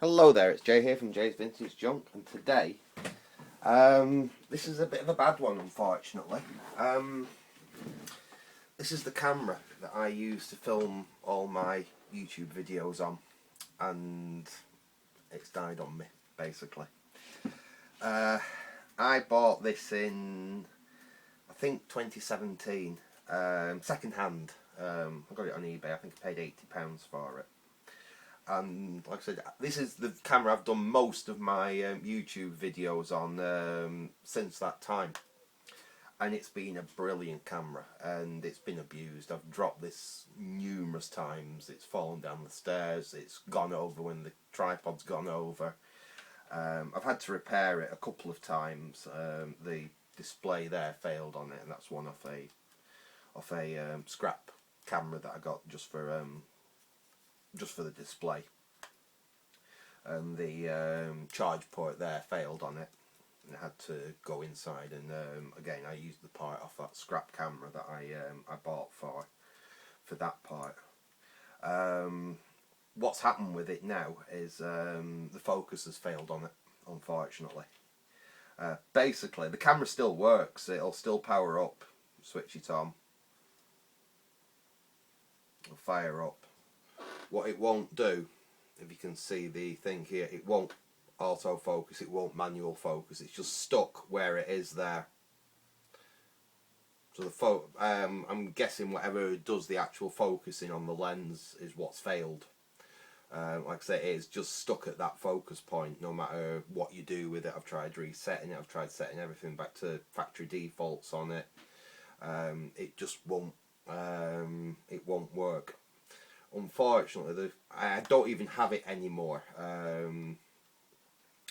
Hello there, it's Jay here from Jay's Vintage Junk, and today, this is a bit of a bad one, unfortunately. This is the camera that I use to film all my YouTube videos on, and it's died on me, basically. I bought this in, I think, 2017, second hand. I got it on eBay. I think I paid £80 for it. And like I said, this is the camera I've done most of my YouTube videos on since that time, and it's been a brilliant camera, and it's been abused. I've dropped this numerous times. It's fallen down the stairs, it's gone over when the tripod's gone over. I've had to repair it a couple of times. The display there failed on it, and that's one off a scrap camera that I got just for the display, and the charge port there failed on it, and I had to go inside, and again I used the part off that scrap camera that I bought for that part. What's happened with it now is the focus has failed on it, unfortunately. Basically the camera still works, it'll still power up, switch it on, it'll fire up. What it won't do, if you can see the thing here, it won't autofocus, it won't manual focus, it's just stuck where it is there. So the I'm guessing whatever does the actual focusing on the lens is what's failed. Like I say, it is just stuck at that focus point no matter what you do with it. I've tried resetting it, I've tried setting everything back to factory defaults on it. It just won't work. Unfortunately, I don't even have it anymore.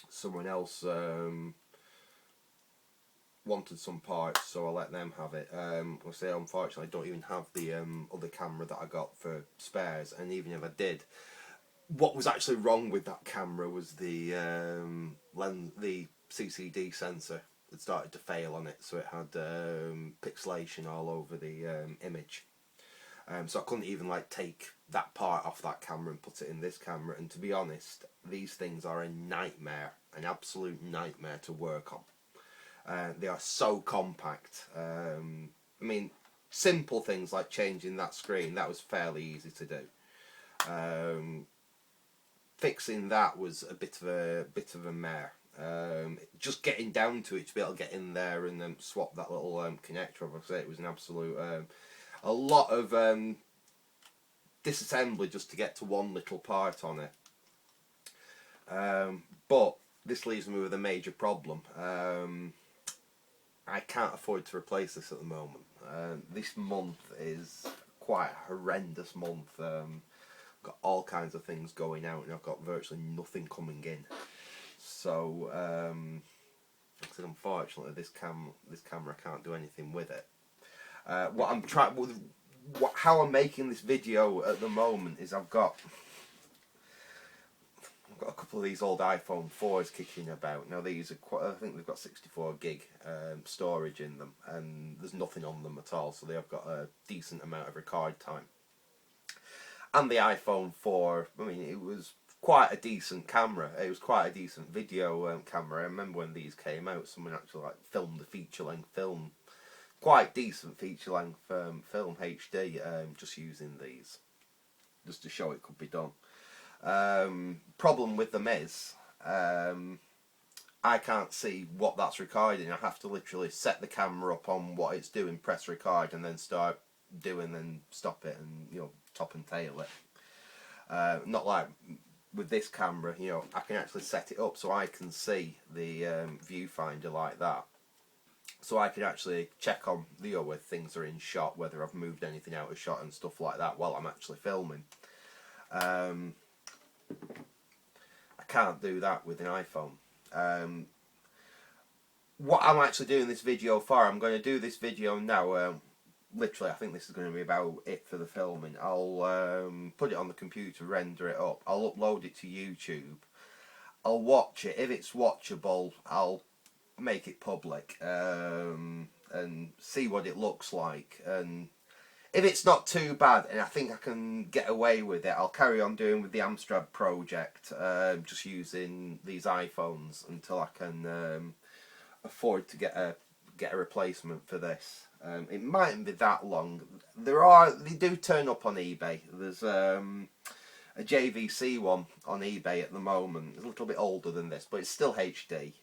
Someone else wanted some parts, so I let them have it. I'll say, unfortunately, I don't even have the other camera that I got for spares, and even if I did, what was actually wrong with that camera was the the CCD sensor had started to fail on it, so it had pixelation all over the image. So I couldn't even take that part off that camera and put it in this camera, and to be honest, these things are a nightmare, an absolute nightmare to work on. They are so compact. I mean, simple things like changing that screen, that was fairly easy to do. Fixing that was a bit of a mare. Just getting down to it to be able to get in there and then swap that little connector. Obviously, it was an absolute a lot of disassembly just to get to one little part on it. But this leaves me with a major problem. I can't afford to replace this at the moment. This month is quite a horrendous month. Got all kinds of things going out, and I've got virtually nothing coming in. So, unfortunately, this camera I can't do anything with it. What I'm trying, how I'm making this video at the moment is I've got a couple of these old iPhone 4s kicking about. Now these are quite, I think they've got 64 gig storage in them, and there's nothing on them at all, so they have got a decent amount of record time. And the iPhone 4, I mean, it was quite a decent camera. It was quite a decent video camera. I remember when these came out, someone actually filmed the feature-length film, quite decent feature-length film HD, just using these, just to show it could be done. Problem with them is, I can't see what that's recording. I have to literally set the camera up on what it's doing, press record, and then start doing, and stop it, and top and tail it. Not like with this camera, I can actually set it up so I can see the viewfinder like that. So I can actually check on where things are in shot, whether I've moved anything out of shot and stuff like that while I'm actually filming. I can't do that with an iPhone. What I'm actually doing this video for, I'm going to do this video now. Literally, I think this is going to be about it for the filming. I'll put it on the computer, render it up. I'll upload it to YouTube. I'll watch it. If it's watchable, I'll make it public and see what it looks like. And if it's not too bad and I think I can get away with it, I'll carry on doing with the Amstrad project, just using these iPhones until I can afford to get a replacement for this. It mightn't be that long. They do turn up on eBay. There's a JVC one on eBay at the moment. It's a little bit older than this, but it's still HD.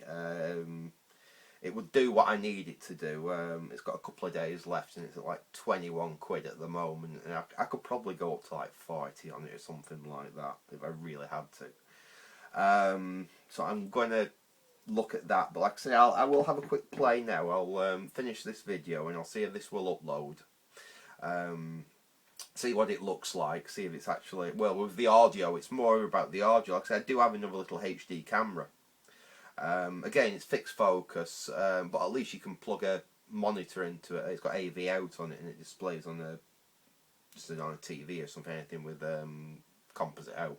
It would do what I need it to do. It's got a couple of days left and it's at like 21 quid at the moment, and I could probably go up to like 40 on it or something like that if I really had to. So I'm going to look at that, but like I say, I will have a quick play now. I'll finish this video and I'll see if this will upload. See what it looks like, see if it's actually, well, with the audio, it's more about the audio. Like I said, I do have another little HD camera. Again, it's fixed focus, but at least you can plug a monitor into it. It's got AV out on it and it displays on just on a TV or something, anything with composite out.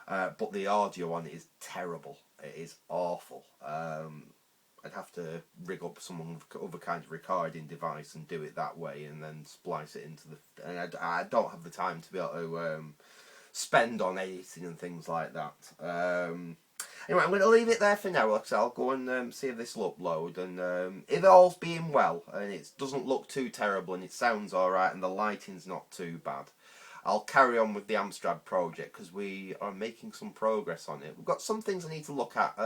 But the audio on it is terrible. It is awful. I'd have to rig up some other kind of recording device and do it that way, and then splice it into the. And I don't have the time to be able to spend on editing and things like that. Anyway, I'm going to leave it there for now. Like I said, I'll go and see if this will upload, and if all's being well and it doesn't look too terrible and it sounds alright and the lighting's not too bad, I'll carry on with the Amstrad project because we are making some progress on it. We've got some things I need to look at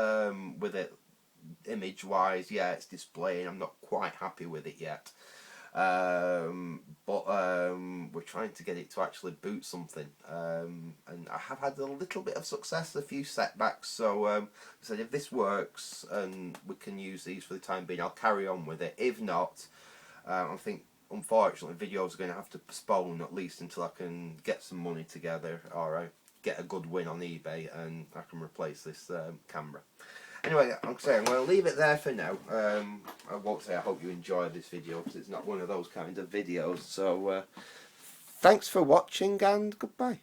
with it, image wise. Yeah, it's displaying. I'm not quite happy with it yet. But we're trying to get it to actually boot something, and I have had a little bit of success, a few setbacks, so I said if this works and we can use these for the time being, I'll carry on with it. If not, I think unfortunately videos are going to have to postpone at least until I can get some money together or get a good win on eBay and I can replace this camera. Anyway, I'm going to leave it there for now. I won't say I hope you enjoyed this video because it's not one of those kind of videos. So, thanks for watching and goodbye.